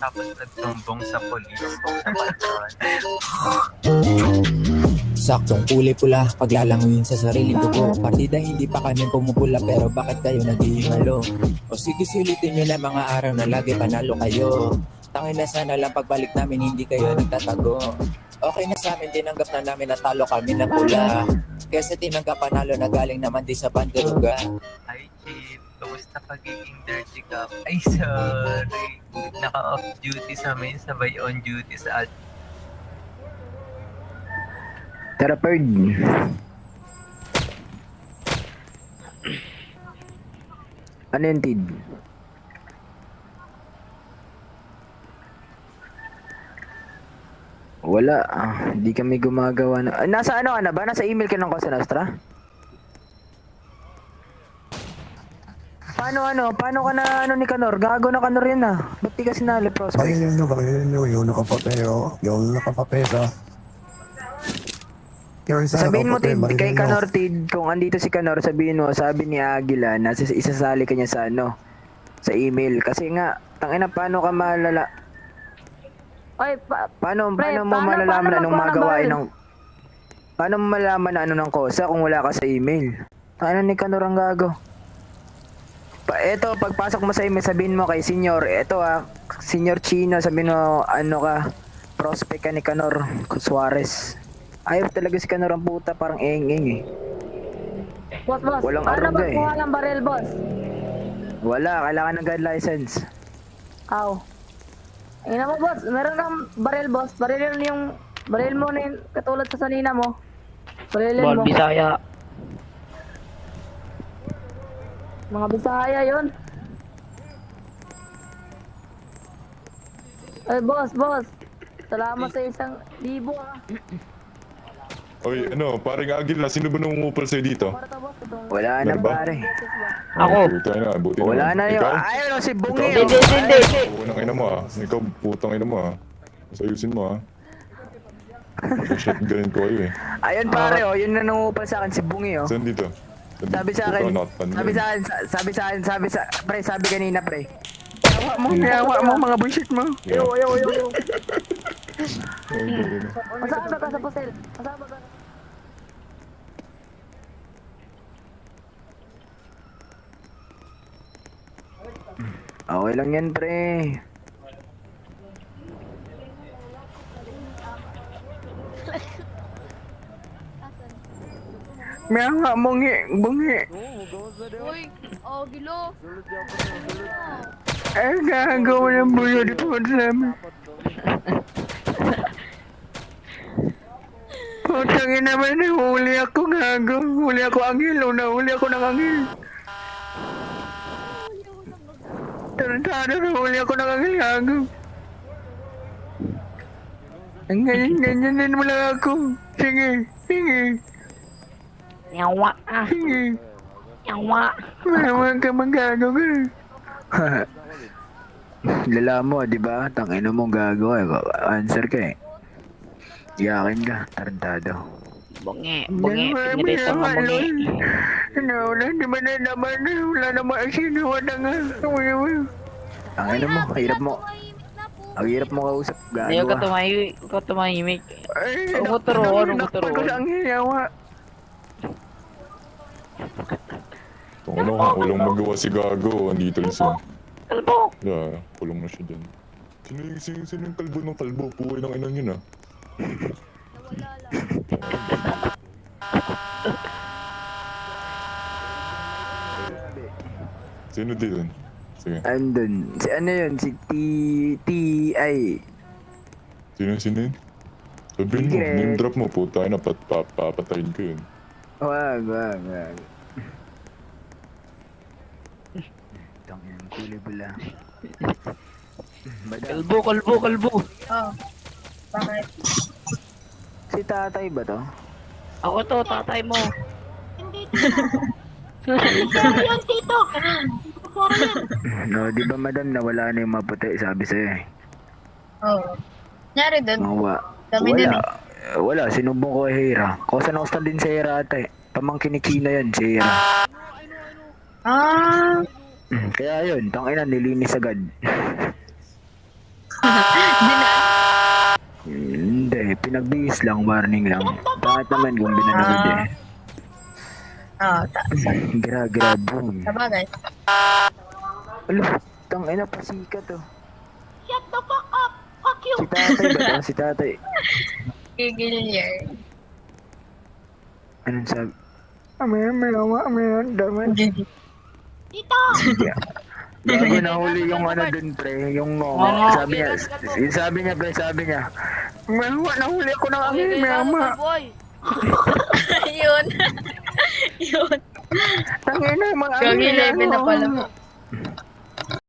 Tapos nagsumbong sa polis. Naman yun. Saktong kulay pula, paglalanguyin sa sariling dugo. Partida hindi pa kami pumupula, pero bakit kayo naghihingalo? O sige sulitin nyo na mga araw na lagi panalo kayo. Tangin na sana lang pagbalik namin hindi kayo nagtatago. Okay na sa amin, tinanggap na namin na talo kami ng pula. Kasi tinanggap panalo na galing naman di sa Banduruga. Hi, Chief. Kamusta pagiging dirty cop? Ay, sorry. Naka-off duty sa main, sabay on duty sa alt. Tara, Perd. Ano yung tid? Wala. Hindi kami gumagawa na... nasa ano ka na ba? Nasa email ka ng Cosa Nostra? Paano ka na ano ni Kanor? Gago na Kanor yan Ba't di ka sinali, prospect? Bakit yung nakapapeo, yung nakapapesa. Sabihin mo Tid, kay Kanor Tid, kung andito si Kanor, sabihin mo, sabi ni Agila na isasali ka niya sa ano, sa email. Kasi nga, tangina, paano ka malala... Oy, Paano mo malalaman anong magawain ng... Paano mo malalaman na ano ng kosa kung wala ka sa email? Ano ni Kanor ang gago? Eto, pagpasok mo sa email, sabihin mo kay Senior, eto Senior Chino, sabihin mo, ano ka, prospect ka ni Kanor Suarez. Ayaw talaga si Kanor ang puta, parang eng-eng boss. Walang Paano aruga magkuha ng baril, boss? Wala, kailangan ng guide license. Aw. Ayun mo, boss. Meron kang baril, boss. Baril mo na yung katulad sa sanina mo. Barilin mo. Bisaya. Mga Bisaya yun. Ay, boss. Salamat sa 1,000 Oy, parang Agila, sino ba nangungupal sa'yo dito? Wala na Meron ba? pare. Ako. Buti Wala naman. na yung... Ikaw? Ayaw si Bungi. Hindi. Unang ina mo Ikaw, putang ina mo Sayusin mo Shotgunin ko kayo Ayun pare yun na nangupal sa akin si Bungi Saan dito? Sabi sa akin, pre, sabi kanina pre. Yawa mo mga bullshit mo. Yeah. Masama ba ka sa postel? Masama ba ka? Okay lang yan pre. Yawa mo bungi. Uy, gilo. Ay, gagawa ng bulo dito sa amin. Putang ina naman, huli ako gago. Huli ako anghel, huli ako ng anghel. Tarantado na huli ako ng anghel gago. Ang ganyan din mo lang ako. Sige. Yawa. Sige. Yawa. Malamang ka magano ka. Lala mo, di ba? Tangina mo gago answer ka Yakin ka, tarantado. Bungi. Pinirito nga bungi. Wala naman wala naman ang sinuwa na nga. Tangina mo, ang hirap mo kausap, gago. Hindi ka tumahimik. Ay, Anong motoron? nakpal ko sa ang hinawa. Walang magawa si Gago. Andito lang siya. Kalbo. Kulong na siya dyan. Sino yung kalbo ng kalbo? Puhay ng inang yun Nawala lang. Sino din? Sige. Andun, si ano yun, si T.I. Sino yun? Sabihin mo, Secret. name drop mo, puta na, papatayin ko yun. Wag. Tangin, kulay bula. Kalbo. Bakit? Si tatay ba to? Ako to, tatay mo. Hindi tito. Yan, tito. No, di ba madam nawala na yung maputi, sabi sa'yo Oo. Nyari doon. Mawa. Kami din Wala, sinubong ko kay Hira. Kosa na din si Hira ate. Pamangkin ni China yan, si Hira. Ah. Kaya yun, tangina, nilinis agad. nagbihis lang, warning lang. Bakit naman kung binanagod eh? Oo, Gra, boom. sabagay. Alo, tangina pasikat oh. Shut the fuck up! Fuck you! Si tatay ba to? Si tatay. Gigil yan. Anong sabi? Daman. Gigil. Tito! Bago nahuli yung ano dun pre, yung sabi niya, yung sabi niya pre, sabi niya, Mama, nahuli ako ng aming mama. Yun. Yun. Tangina, mga Gagi 11 na pala po.